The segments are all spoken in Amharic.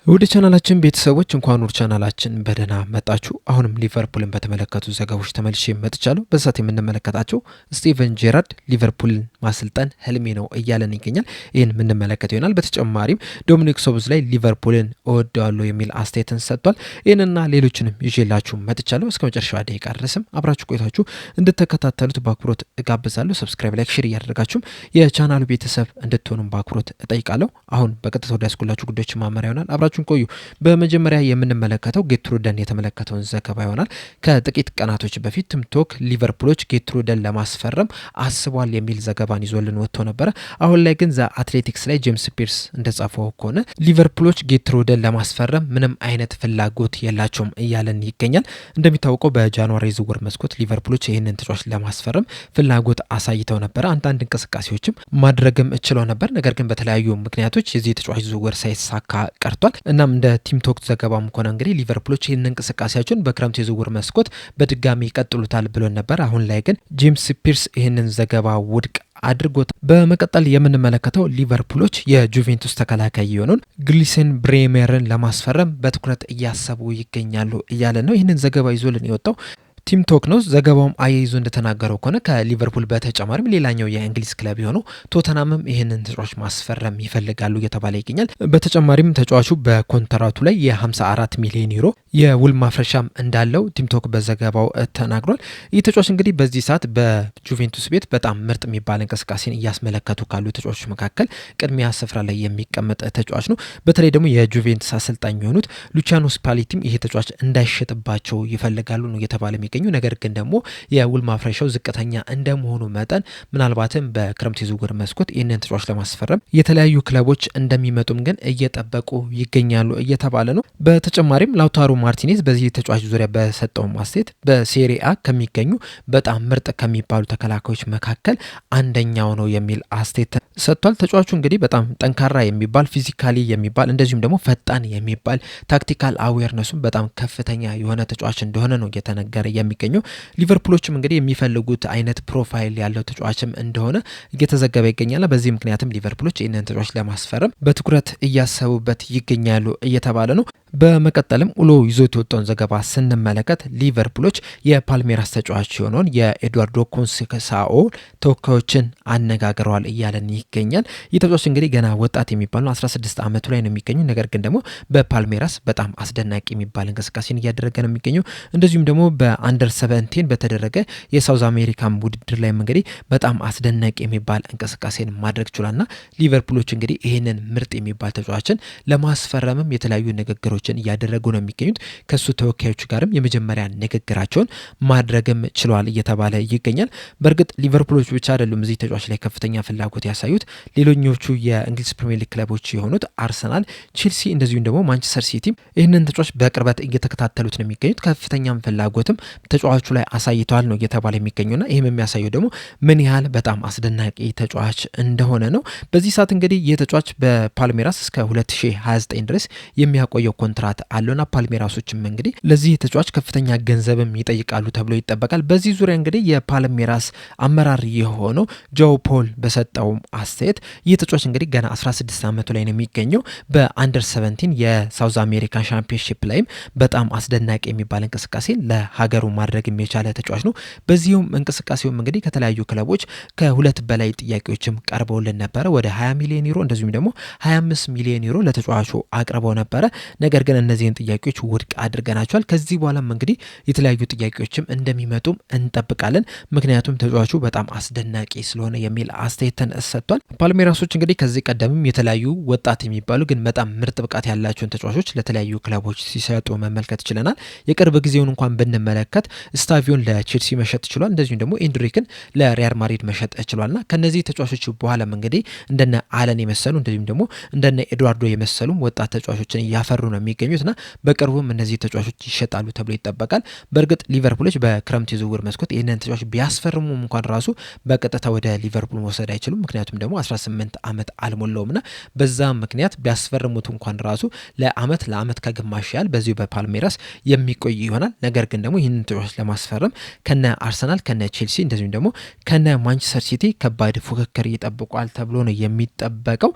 ወደ ቻናላችን ቤተሰቦች እንኳን ወደ ቻናላችን በደህና መጣችሁ። አሁንም ሊቨርፑልን በተመለከቱ ዘገባዎች ተመልሼ መጥቻለሁ። በዛት የምንመለከታቸው ስቲቨን ጄራርድ ሊቨርፑልን ማሰልጠን ህልሜ ነው እያለን ይገኛል። ይህን የምንመለከተው ይሆናል። በተጨማሪም ዶሚኒክ ሶቦዝ ላይ ሊቨርፑልን እወደዋለሁ የሚል አስተያየትን ሰጥቷል። ይህንና ሌሎችንም ይዤላችሁ መጥቻለሁ። እስከ መጨረሻው ደቂቃ ድረስም አብራችሁ ቆይታችሁ እንድትከታተሉት በአክብሮት እጋብዛለሁ። ሰብስክራይብ፣ ላይክ፣ ሼር እያደረጋችሁም የቻናሉ ቤተሰብ እንድትሆኑም በአክብሮት እጠይቃለሁ። አሁን በቀጥታ ወደ ያስኩላችሁ ጉዳዮች ማመሪያ ይሆናል። አብራችሁን ቆዩ። በመጀመሪያ የምንመለከተው ጌትሩደን የተመለከተውን ዘገባ ይሆናል። ከጥቂት ቀናቶች በፊት ቲምቶክ ሊቨርፑሎች ጌትሩደን ለማስፈረም አስቧል የሚል ዘገባን ይዞልን ወጥቶ ነበረ። አሁን ላይ ግን ዘ አትሌቲክስ ላይ ጄምስ ፒርስ እንደጻፈው ከሆነ ሊቨርፑሎች ጌትሩደን ለማስፈረም ምንም አይነት ፍላጎት የላቸውም እያለን ይገኛል። እንደሚታወቀው በጃንዋሪ ዝውውር መስኮት ሊቨርፑሎች ይህንን ተጫዋች ለማስፈረም ፍላጎት አሳይተው ነበረ። አንዳንድ እንቅስቃሴዎችም ማድረግም እችለው ነበር። ነገር ግን በተለያዩ ምክንያቶች የዚህ ተጫዋች ዝውውር ሳይሳካ ቀርቷል። እናም እንደ ቲምቶክ ዘገባም ከሆነ እንግዲህ ሊቨርፑሎች ይህንን እንቅስቃሴያቸውን በክረምት የዝውውር መስኮት በድጋሚ ይቀጥሉታል ብሎን ነበር። አሁን ላይ ግን ጄምስ ፒርስ ይህንን ዘገባ ውድቅ አድርጎት። በመቀጠል የምንመለከተው ሊቨርፑሎች የጁቬንቱስ ተከላካይ የሆነውን ግሊሰን ብሬሜርን ለማስፈረም በትኩረት እያሰቡ ይገኛሉ እያለ ነው። ይህንን ዘገባ ይዞልን የወጣው ቲምቶክ ነው። ዘገባውም አያይዞ እንደተናገረው ከሆነ ከሊቨርፑል በተጨማሪም ሌላኛው የእንግሊዝ ክለብ የሆነው ቶተናምም ይህንን ተጫዋች ማስፈረም ይፈልጋሉ እየተባለ ይገኛል። በተጨማሪም ተጫዋቹ በኮንትራቱ ላይ የ54 ሚሊዮን ዩሮ የውል ማፍረሻም እንዳለው ቲምቶክ በዘገባው ተናግሯል። ይህ ተጫዋች እንግዲህ በዚህ ሰዓት በጁቬንቱስ ቤት በጣም ምርጥ የሚባል እንቅስቃሴን እያስመለከቱ ካሉ ተጫዋቾች መካከል ቅድሚያ ስፍራ ላይ የሚቀመጥ ተጫዋች ነው። በተለይ ደግሞ የጁቬንቱስ አሰልጣኝ የሆኑት ሉቺያኖ ስፓሌቲም ይሄ ተጫዋች እንዳይሸጥባቸው ይፈልጋሉ ነው እየተባለ የሚገኙ። ነገር ግን ደግሞ የውል ማፍረሻው ዝቅተኛ እንደመሆኑ መጠን ምናልባትም በክረምት የዝውውር መስኮት ይህንን ተጫዋች ለማስፈረም የተለያዩ ክለቦች እንደሚመጡም ግን እየጠበቁ ይገኛሉ እየተባለ ነው። በተጨማሪም ላውታሮ ማርቲኔዝ በዚህ ተጫዋች ዙሪያ በሰጠው አስተያየት በሴሪአ ከሚገኙ በጣም ምርጥ ከሚባሉ ተከላካዮች መካከል አንደኛው ነው የሚል አስተያየት ሰጥቷል። ተጫዋቹ እንግዲህ በጣም ጠንካራ የሚባል ፊዚካሊ የሚባል እንደዚሁም ደግሞ ፈጣን የሚባል ታክቲካል አዌርነሱም በጣም ከፍተኛ የሆነ ተጫዋች እንደሆነ ነው እየተነገረ የሚገኘው። ሊቨርፑሎችም እንግዲህ የሚፈልጉት አይነት ፕሮፋይል ያለው ተጫዋችም እንደሆነ እየተዘገበ ይገኛል። በዚህ ምክንያትም ሊቨርፑሎች ይህንን ተጫዋች ለማስፈረም በትኩረት እያሰቡበት ይገኛሉ እየተባለ ነው። በመቀጠልም ውሎ ይዞት የወጣውን ዘገባ ስንመለከት ሊቨርፑሎች የፓልሜራስ ተጫዋች የሆነውን የኤድዋርዶ ኮንሴሳኦ ተወካዮችን አነጋግረዋል እያለን ይገኛል። ይህ ተጫዋች እንግዲህ ገና ወጣት የሚባል ነው፣ 16 ዓመቱ ላይ ነው የሚገኙ። ነገር ግን ደግሞ በፓልሜራስ በጣም አስደናቂ የሚባል እንቅስቃሴን እያደረገ ነው የሚገኘው። እንደዚሁም ደግሞ በአንደር 17 በተደረገ የሳውዝ አሜሪካን ውድድር ላይም እንግዲህ በጣም አስደናቂ የሚባል እንቅስቃሴን ማድረግ ችሏልና ሊቨርፑሎች እንግዲህ ይህንን ምርጥ የሚባል ተጫዋችን ለማስፈረምም የተለያዩ ንግግሮች እያደረጉ ነው የሚገኙት። ከሱ ተወካዮች ጋርም የመጀመሪያ ንግግራቸውን ማድረግም ችለዋል እየተባለ ይገኛል። በእርግጥ ሊቨርፑሎች ብቻ አይደሉም እዚህ ተጫዋች ላይ ከፍተኛ ፍላጎት ያሳዩት። ሌሎኞቹ የእንግሊዝ ፕሪሚየር ሊግ ክለቦች የሆኑት አርሰናል፣ ቼልሲ እንደዚሁም ደግሞ ማንቸስተር ሲቲ ይህንን ተጫዋች በቅርበት እየተከታተሉት ነው የሚገኙት። ከፍተኛም ፍላጎትም ተጫዋቹ ላይ አሳይተዋል ነው እየተባለ የሚገኙና ይህም የሚያሳየው ደግሞ ምን ያህል በጣም አስደናቂ ተጫዋች እንደሆነ ነው። በዚህ ሰዓት እንግዲህ ይህ ተጫዋች በፓልሜራስ እስከ 2029 ድረስ የሚያቆየው ኮንትራት አለውና ፓልሜራሶችም እንግዲህ ለዚህ ተጫዋች ከፍተኛ ገንዘብም ይጠይቃሉ ተብሎ ይጠበቃል። በዚህ ዙሪያ እንግዲህ የፓልሜራስ አመራር የሆነው ጆ ፖል በሰጠው አስተያየት ይህ ተጫዋች እንግዲህ ገና 16 ዓመቱ ላይ ነው የሚገኘው። በአንደር 17 የሳውዝ አሜሪካን ሻምፒዮንሺፕ ላይም በጣም አስደናቂ የሚባል እንቅስቃሴ ለሀገሩ ማድረግ የቻለ ተጫዋች ነው። በዚሁም እንቅስቃሴውም እንግዲህ ከተለያዩ ክለቦች ከሁለት በላይ ጥያቄዎችም ቀርበውልን ነበረ። ወደ 20 ሚሊዮን ዩሮ እንደዚሁም ደግሞ 25 ሚሊዮን ዩሮ ለተጫዋቹ አቅርበው ነበረ። ነገር ግን እነዚህን ጥያቄዎች ውድቅ አድርገናቸዋል። ከዚህ በኋላም እንግዲህ የተለያዩ ጥያቄዎችም እንደሚመጡም እንጠብቃለን። ምክንያቱም ተጫዋቹ በጣም አስደናቂ ስለሆነ የሚል አስተያየትን ሰጥቷል። ፓልሜራሶች እንግዲህ ከዚህ ቀደምም የተለያዩ ወጣት የሚባሉ ግን በጣም ምርጥ ብቃት ያላቸውን ተጫዋቾች ለተለያዩ ክለቦች ሲሰጡ መመልከት ችለናል። የቅርብ ጊዜውን እንኳን ብንመለከት ስታቪዮን ለቼልሲ መሸጥ ችሏል። እንደዚሁም ደግሞ ኤንድሪክን ለሪያል ማድሪድ መሸጥ ችሏልና ከነዚህ ተጫዋቾች በኋላም እንግዲህ እንደነ አለን የመሰሉ እንደዚሁም ደግሞ እንደነ ኤድዋርዶ የመሰሉም ወጣት ተጫዋቾችን እያፈሩ ነው የሚገኙትና በቅርቡም እነዚህ ተጫዋቾች ይሸጣሉ ተብሎ ይጠበቃል። በእርግጥ ሊቨርፑሎች በክረምት የዝውውር መስኮት ይህንን ተጫዋች ቢያስፈርሙም እንኳን ራሱ በቀጥታ ወደ ሊቨርፑል መውሰድ አይችሉም። ምክንያቱም ደግሞ 18 ዓመት አልሞላውምና በዛ ምክንያት ቢያስፈርሙት እንኳን ራሱ ለአመት ከግማሽ ያህል በዚሁ በፓልሜራስ የሚቆይ ይሆናል። ነገር ግን ደግሞ ይህንን ተጫዋች ለማስፈረም ከነ አርሰናል ከነ ቼልሲ እንደዚሁም ደግሞ ከነ ማንቸስተር ሲቲ ከባድ ፉክክር ይጠብቋል ተብሎ ነው የሚጠበቀው።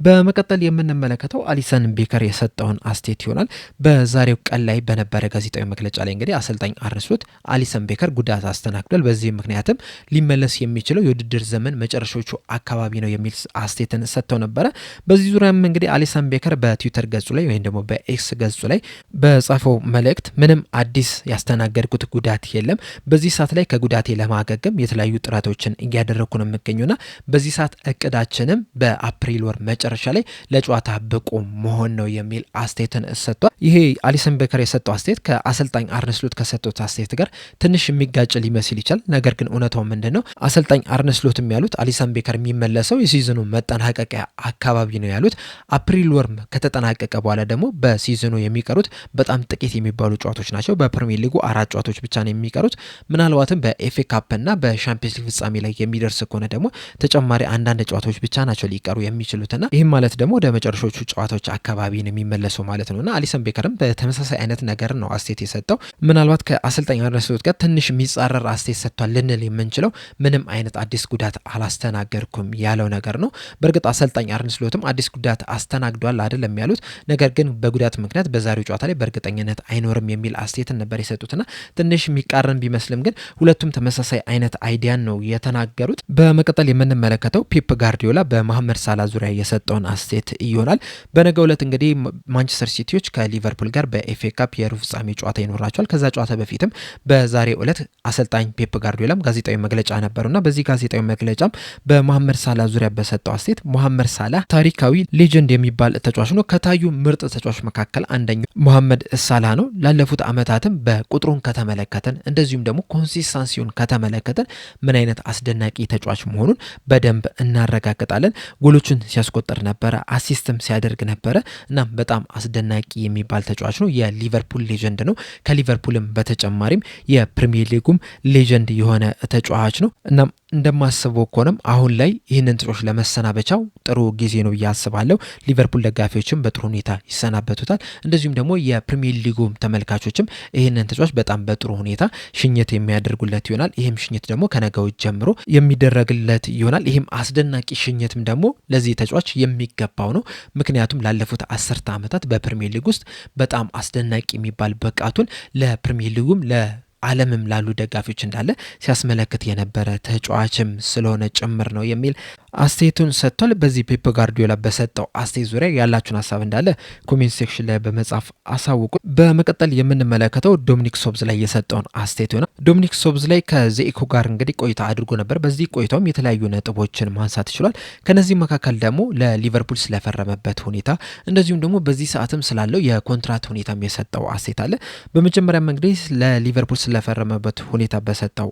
በመቀጠል የምንመለከተው አሊሰን ቤከር የሰጠውን አስተያየት ይሆናል። በዛሬው ቀን ላይ በነበረ ጋዜጣዊ መግለጫ ላይ እንግዲህ አሰልጣኝ አርነ ስሎት አሊሰን ቤከር ጉዳት አስተናግዷል፣ በዚህ ምክንያትም ሊመለስ የሚችለው የውድድር ዘመን መጨረሻዎቹ አካባቢ ነው የሚል አስተያየትን ሰጥተው ነበረ። በዚህ ዙሪያም እንግዲህ አሊሰን ቤከር በትዊተር ገጹ ላይ ወይም ደግሞ በኤክስ ገጹ ላይ በጻፈው መልእክት ምንም አዲስ ያስተናገድኩት ጉዳት የለም፣ በዚህ ሰዓት ላይ ከጉዳቴ ለማገገም የተለያዩ ጥረቶችን እያደረግኩ ነው የምገኘውና በዚህ ሰዓት እቅዳችንም በአፕሪል ወር መጨረሻ ላይ ለጨዋታ ብቁ መሆን ነው የሚል አስተያየትን ሰጥቷል። ይሄ አሊሰን ቤከር የሰጠው አስተያየት ከአሰልጣኝ አርነ ስሎት ከሰጡት አስተያየት ጋር ትንሽ የሚጋጭ ሊመስል ይችላል። ነገር ግን እውነታው ምንድነው? አሰልጣኝ አርነ ስሎትም ያሉት አሊሰን ቤከር የሚመለሰው የሲዝኑ መጠናቀቂያ አካባቢ ነው ያሉት። አፕሪል ወር ከተጠናቀቀ በኋላ ደግሞ በሲዝኑ የሚቀሩት በጣም ጥቂት የሚባሉ ጨዋታዎች ናቸው። በፕሪሚየር ሊጉ 4 ጨዋታዎች ብቻ ነው የሚቀሩት። ምናልባትም በኤፍኤ ካፕ እና በሻምፒየንስ ሊግ ፍጻሜ ላይ የሚደርስ ከሆነ ደግሞ ተጨማሪ አንዳንድ ጨዋታዎች ብቻ ናቸው ሊቀሩ የሚችሉትና ይህም ማለት ደግሞ ወደ መጨረሻዎቹ ጨዋታዎች አካባቢ ነው የሚመለሰው ማለት ነውና አሊሰን ቤከርም በተመሳሳይ አይነት ነገር ነው አስተያየት የሰጠው። ምናልባት ከአሰልጣኝ አርነ ስሎት ጋር ትንሽ የሚጻረር አስተያየት ሰጥቷል ልንል የምንችለው ምንም አይነት አዲስ ጉዳት አላስተናገርኩም ያለው ነገር ነው። በእርግጥ አሰልጣኝ አርነ ስሎትም አዲስ ጉዳት አስተናግዷል አይደለም ያሉት፣ ነገር ግን በጉዳት ምክንያት በዛሬው ጨዋታ ላይ በእርግጠኝነት አይኖርም የሚል አስተያየትን ነበር የሰጡትና ትንሽ የሚቃረን ቢመስልም ግን ሁለቱም ተመሳሳይ አይነት አይዲያን ነው የተናገሩት። በመቀጠል የምንመለከተው ፔፕ ጋርዲዮላ በመሐመድ ሳላ ዙሪያ የሰጠውን አስተያየት ይሆናል። በነገው ዕለት እንግዲህ ማንቸስተር ሲቲዎች ከሊቨርፑል ጋር በኤፍኤ ካፕ የሩብ ፍጻሜ ጨዋታ ይኖራቸዋል። ከዛ ጨዋታ በፊትም በዛሬው ዕለት አሰልጣኝ ፔፕ ጋርዲዮላም ጋዜጣዊ መግለጫ ነበሩና በዚህ ጋዜጣዊ መግለጫም በመሐመድ ሳላ ዙሪያ በሰጠው አስተያየት መሐመድ ሳላ ታሪካዊ ሌጀንድ የሚባል ተጫዋች ነው። ከታዩ ምርጥ ተጫዋች መካከል አንደኛው መሐመድ ሳላ ነው። ላለፉት ዓመታትም በቁጥሩን ከተመለከተን እንደዚሁም ደግሞ ኮንሲስታንሲውን ከተመለከተን ምን አይነት አስደናቂ ተጫዋች መሆኑን በደንብ እናረጋግጣለን። ጎሎችን ሲያስቆጥር ነበረ፣ አሲስትም ሲያደርግ ነበረ። እናም በጣም አስደናቂ የሚባል ተጫዋች ነው። የሊቨርፑል ሌጀንድ ነው። ከሊቨርፑልም በተጨማሪም የፕሪሚየር ሊጉም ሌጀንድ የሆነ ተጫዋች ነው። እናም እንደማስበው ከሆነም አሁን ላይ ይህንን ተጫዋች ለመሰናበቻው ጥሩ ጊዜ ነው ብዬ አስባለሁ። ሊቨርፑል ደጋፊዎችም በጥሩ ሁኔታ ይሰናበቱታል። እንደዚሁም ደግሞ የፕሪሚየር ሊጉም ተመልካቾችም ይህንን ተጫዋች በጣም በጥሩ ሁኔታ ሽኝት የሚያደርጉለት ይሆናል። ይህም ሽኝት ደግሞ ከነገው ጀምሮ የሚደረግለት ይሆናል። ይህም አስደናቂ ሽኝትም ደግሞ ለዚህ ተጫዋች የሚገባው ነው። ምክንያቱም ላለፉት 10 ዓመታት በፕሪሚየር ሊግ ውስጥ በጣም አስደናቂ የሚባል ብቃቱን ለፕሪሚየር ሊጉም ዓለምም ላሉ ደጋፊዎች እንዳለ ሲያስመለክት የነበረ ተጫዋችም ስለሆነ ጭምር ነው የሚል አስተያየቱን ሰጥቷል። በዚህ ፔፕ ጋርዲዮላ በሰጠው አስተያየት ዙሪያ ያላችሁን ሀሳብ እንዳለ ኮሜንት ሴክሽን ላይ በመጻፍ አሳውቁ። በመቀጠል የምንመለከተው ዶሚኒክ ሶብዝ ላይ የሰጠውን አስተያየት ይሆናል። ዶሚኒክ ሶብዝ ላይ ከዜኢኮ ጋር እንግዲህ ቆይታ አድርጎ ነበር። በዚህ ቆይታውም የተለያዩ ነጥቦችን ማንሳት ይችላል። ከነዚህ መካከል ደግሞ ለሊቨርፑል ስለፈረመበት ሁኔታ እንደዚሁም ደግሞ በዚህ ሰዓትም ስላለው የኮንትራት ሁኔታም የሰጠው አስተያየት አለ። በመጀመሪያም እንግዲህ ለሊቨርፑል ስለፈረመበት ሁኔታ በሰጠው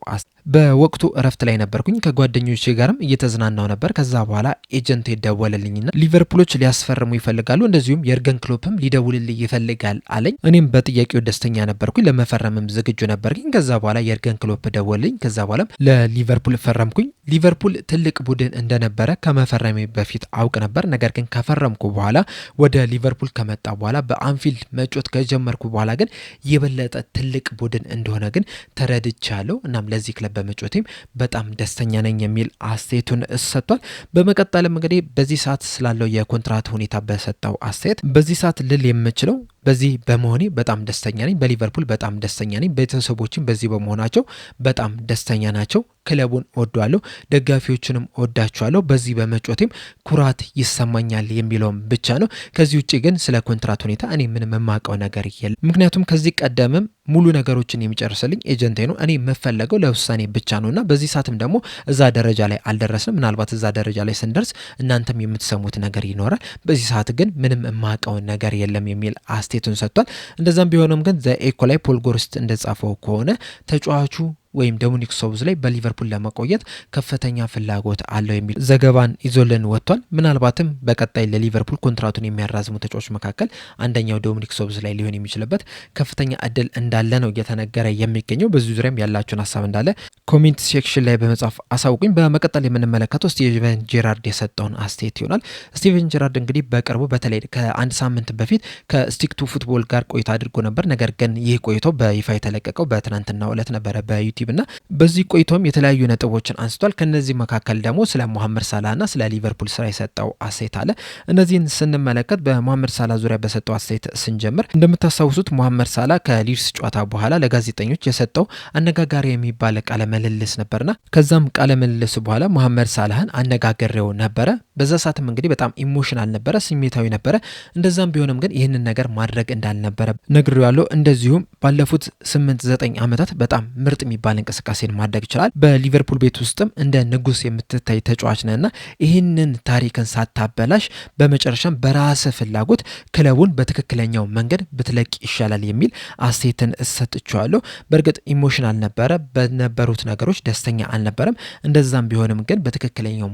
በወቅቱ እረፍት ላይ ነበርኩኝ፣ ከጓደኞቼ ጋርም እየተዝናናው ነበር። ከዛ በኋላ ኤጀንት ደወለልኝና ሊቨርፑሎች ሊያስፈርሙ ይፈልጋሉ፣ እንደዚሁም የርገን ክሎፕም ሊደውልልኝ ይፈልጋል አለኝ። እኔም በጥያቄው ደስተኛ ነበርኩኝ፣ ለመፈረምም ዝግጁ ነበርኩኝ። ከዛ በኋላ የርገን ክሎፕ ደወልልኝ። ከዛ በኋላ ለሊቨርፑል ፈረምኩኝ። ሊቨርፑል ትልቅ ቡድን እንደነበረ ከመፈረሜ በፊት አውቅ ነበር። ነገር ግን ከፈረምኩ በኋላ ወደ ሊቨርፑል ከመጣ በኋላ በአንፊልድ መጮት ከጀመርኩ በኋላ ግን የበለጠ ትልቅ ቡድን እንደሆነ ግን ተረድቻለሁ። እናም ለዚህ ክለብ በመጮቴም በጣም ደስተኛ ነኝ የሚል አስተያየቱን ሰጥቷል። በመቀጠልም እንግዲህ በዚህ ሰዓት ስላለው የኮንትራት ሁኔታ በሰጠው አስተያየት በዚህ ሰዓት ልል የምችለው በዚህ በመሆኔ በጣም ደስተኛ ነኝ። በሊቨርፑል በጣም ደስተኛ ነኝ። ቤተሰቦችም በዚህ በመሆናቸው በጣም ደስተኛ ናቸው። ክለቡን ወዷለሁ፣ ደጋፊዎችንም ወዳቸዋለሁ። በዚህ በመጮቴም ኩራት ይሰማኛል የሚለውም ብቻ ነው። ከዚህ ውጭ ግን ስለ ኮንትራት ሁኔታ እኔ ምንም የማውቀው ነገር የለም። ምክንያቱም ከዚህ ቀደምም ሙሉ ነገሮችን የሚጨርስልኝ ኤጀንቴ ነው። እኔ የምፈለገው ለውሳኔ ብቻ ነውና በዚህ ሰዓትም ደግሞ እዛ ደረጃ ላይ አልደረስንም። ምናልባት እዛ ደረጃ ላይ ስንደርስ እናንተም የምትሰሙት ነገር ይኖራል። በዚህ ሰዓት ግን ምንም የማውቀው ነገር የለም የሚል አስተያየቱን ሰጥቷል። እንደዛም ቢሆንም ግን ዘኤኮ ላይ ፖል ጎርስት እንደጻፈው ከሆነ ተጫዋቹ ወይም ዶሚኒክ ሶብዝ ላይ በሊቨርፑል ለመቆየት ከፍተኛ ፍላጎት አለው የሚል ዘገባን ይዞልን ወጥቷል። ምናልባትም በቀጣይ ለሊቨርፑል ኮንትራቱን የሚያራዝሙ ተጫዋቾች መካከል አንደኛው ዶሚኒክ ሶብዝ ላይ ሊሆን የሚችልበት ከፍተኛ እድል እንዳለ ነው እየተነገረ የሚገኘው። በዚህ ዙሪያም ያላችሁን ሀሳብ እንዳለ ኮሜንት ሴክሽን ላይ በመጻፍ አሳውቁኝ። በመቀጠል የምንመለከተው ስቲቨን ጄራርድ የሰጠውን አስተያየት ይሆናል። ስቲቨን ጄራርድ እንግዲህ በቅርቡ በተለይ ከአንድ ሳምንት በፊት ከስቲክ ቱ ፉትቦል ጋር ቆይታ አድርጎ ነበር። ነገር ግን ይህ ቆይታው በይፋ የተለቀቀው በትናንትናው ዕለት ነበረ በዩቲዩብ እና በዚህ ቆይቶም የተለያዩ ነጥቦችን አንስቷል። ከነዚህ መካከል ደግሞ ስለ ሙሐመድ ሳላህና ስለ ሊቨርፑል ስራ የሰጠው አስተያየት አለ። እነዚህን ስንመለከት በሙሐመድ ሳላህ ዙሪያ በሰጠው አስተያየት ስንጀምር እንደምታስታውሱት ሙሐመድ ሳላህ ከሊድስ ጨዋታ በኋላ ለጋዜጠኞች የሰጠው አነጋጋሪ የሚባል ቃለ ምልልስ ነበርና ከዛም ቃለ ምልልስ በኋላ ሙሐመድ ሳላህን አነጋግሬው ነበረ። በዛ ሰዓትም እንግዲህ በጣም ኢሞሽናል ነበረ፣ ስሜታዊ ነበረ። እንደዛም ቢሆንም ግን ይህንን ነገር ማድረግ እንዳልነበረ ነግሬዋለሁ። እንደዚሁም ባለፉት 8-9 ዓመታት በጣም ምርጥ የሚባል እንቅስቃሴን ማድረግ ይችላል። በሊቨርፑል ቤት ውስጥም እንደ ንጉስ የምትታይ ተጫዋች ነህና ይህንን ታሪክን ሳታበላሽ በመጨረሻም በራስ ፍላጎት ክለቡን በትክክለኛው መንገድ ብትለቅ ይሻላል የሚል አስተያየትን ሰጥቼዋለሁ። በእርግጥ ኢሞሽናል ነበረ፣ በነበሩት ነገሮች ደስተኛ አልነበረም። እንደዛም ቢሆንም ግን በትክክለኛው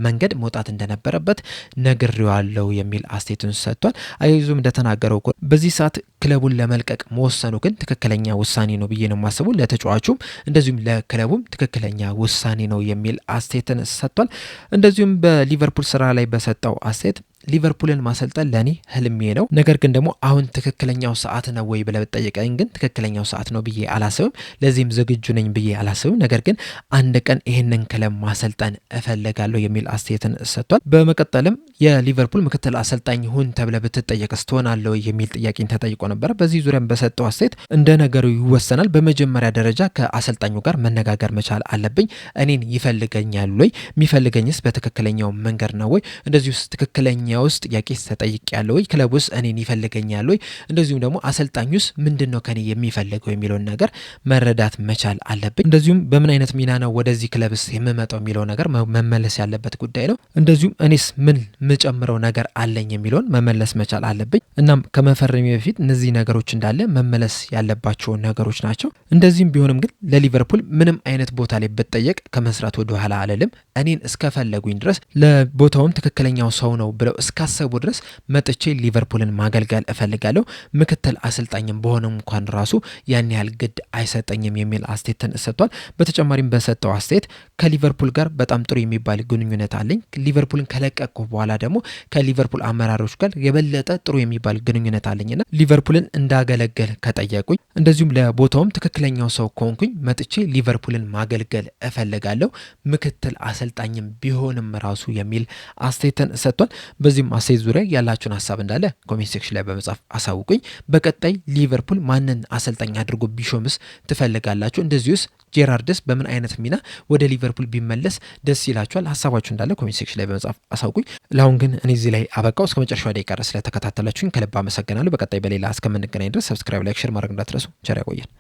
መንገድ መውጣት እንደነበረበት ነግሬዋለሁ የሚል አስተያየቱን ሰጥቷል። አያይዞም እንደተናገረው በዚህ ሰዓት ክለቡን ለመልቀቅ መወሰኑ ግን ትክክለኛ ውሳኔ ነው ብዬ ነው የማስበው። ለተጫዋቹም እንደዚሁም ለክለቡም ትክክለኛ ውሳኔ ነው የሚል አስተያየትን ሰጥቷል። እንደዚሁም በሊቨርፑል ስራ ላይ በሰጠው አስተያየት ሊቨርፑልን ማሰልጠን ለእኔ ህልሜ ነው። ነገር ግን ደግሞ አሁን ትክክለኛው ሰዓት ነው ወይ ብለህ ብትጠይቀኝ ግን ትክክለኛው ሰዓት ነው ብዬ አላስብም። ለዚህም ዝግጁ ነኝ ብዬ አላስብም። ነገር ግን አንድ ቀን ይህንን ክለብ ማሰልጠን እፈልጋለሁ የሚል አስተያየትን ሰጥቷል። በመቀጠልም የሊቨርፑል ምክትል አሰልጣኝ ሁን ተብለህ ብትጠየቅስ ትሆናለህ የሚል ጥያቄን ተጠይቆ ነበረ። በዚህ ዙሪያም በሰጠው አስተያየት እንደ ነገሩ ይወሰናል። በመጀመሪያ ደረጃ ከአሰልጣኙ ጋር መነጋገር መቻል አለብኝ። እኔን ይፈልገኛል ወይ? የሚፈልገኝስ በትክክለኛው መንገድ ነው ወይ? እንደዚሁ ትክክለኛ ውስጥ ጥያቄ ተጠይቅ ያለው ወይ? ክለብ ውስጥ እኔን ይፈልገኛል ወይ? እንደዚሁም ደግሞ አሰልጣኙስ ምንድነው ከኔ የሚፈልገው የሚለውን ነገር መረዳት መቻል አለብኝ። እንደዚሁም በምን አይነት ሚና ነው ወደዚህ ክለብስ የምመጣው የሚለው ነገር መመለስ ያለበት ጉዳይ ነው። እንደዚሁም እኔስ ምን ምጨምረው ነገር አለኝ የሚለውን መመለስ መቻል አለብኝ። እናም ከመፈረሚ በፊት እነዚህ ነገሮች እንዳለ መመለስ ያለባቸው ነገሮች ናቸው። እንደዚህም ቢሆንም ግን ለሊቨርፑል ምንም አይነት ቦታ ላይ ብትጠየቅ ከመስራት ወደ ኋላ አልልም። እኔን እስከፈለጉኝ ድረስ ለቦታውም ትክክለኛው ሰው ነው ብለው እስካሰቡ ድረስ መጥቼ ሊቨርፑልን ማገልገል እፈልጋለሁ። ምክትል አሰልጣኝም በሆነ እንኳን ራሱ ያን ያህል ግድ አይሰጠኝም የሚል አስተያየትን ሰጥቷል። በተጨማሪም በሰጠው አስተያየት ከሊቨርፑል ጋር በጣም ጥሩ የሚባል ግንኙነት አለኝ። ሊቨርፑልን ከለቀቅኩ በኋላ ደግሞ ከሊቨርፑል አመራሮች ጋር የበለጠ ጥሩ የሚባል ግንኙነት አለኝና ሊቨርፑልን እንዳገለገል ከጠየቁኝ እንደዚሁም ለቦታውም ትክክለኛው ሰው ከሆንኩኝ መጥቼ ሊቨርፑልን ማገልገል እፈልጋለሁ ምክትል አሰልጣኝም ቢሆንም ራሱ የሚል አስተያየትን ሰጥቷል። በዚህም አስተያየት ዙሪያ ያላችሁን ሀሳብ እንዳለ ኮሜንት ሴክሽን ላይ በመጻፍ አሳውቁኝ። በቀጣይ ሊቨርፑል ማንን አሰልጣኝ አድርጎ ቢሾምስ ትፈልጋላችሁ? እንደዚሁስ ጄራርድስ በምን አይነት ሚና ወደ ሊቨርፑል ቢመለስ ደስ ይላችኋል? ሀሳባችሁ እንዳለ ኮሜንት ሴክሽን ላይ በመጻፍ አሳውቁኝ። ለአሁን ግን እኔ እዚህ ላይ አበቃው። እስከ መጨረሻው ደቂቃ ስለተከታተላችሁኝ ከልብ አመሰግናለሁ። በቀጣይ በሌላ እስከምንገናኝ ድረስ ሰብስክራይብ፣ ላይክ፣ ሼር ማድረግ እንዳትረሱ። ቸር ያቆየን።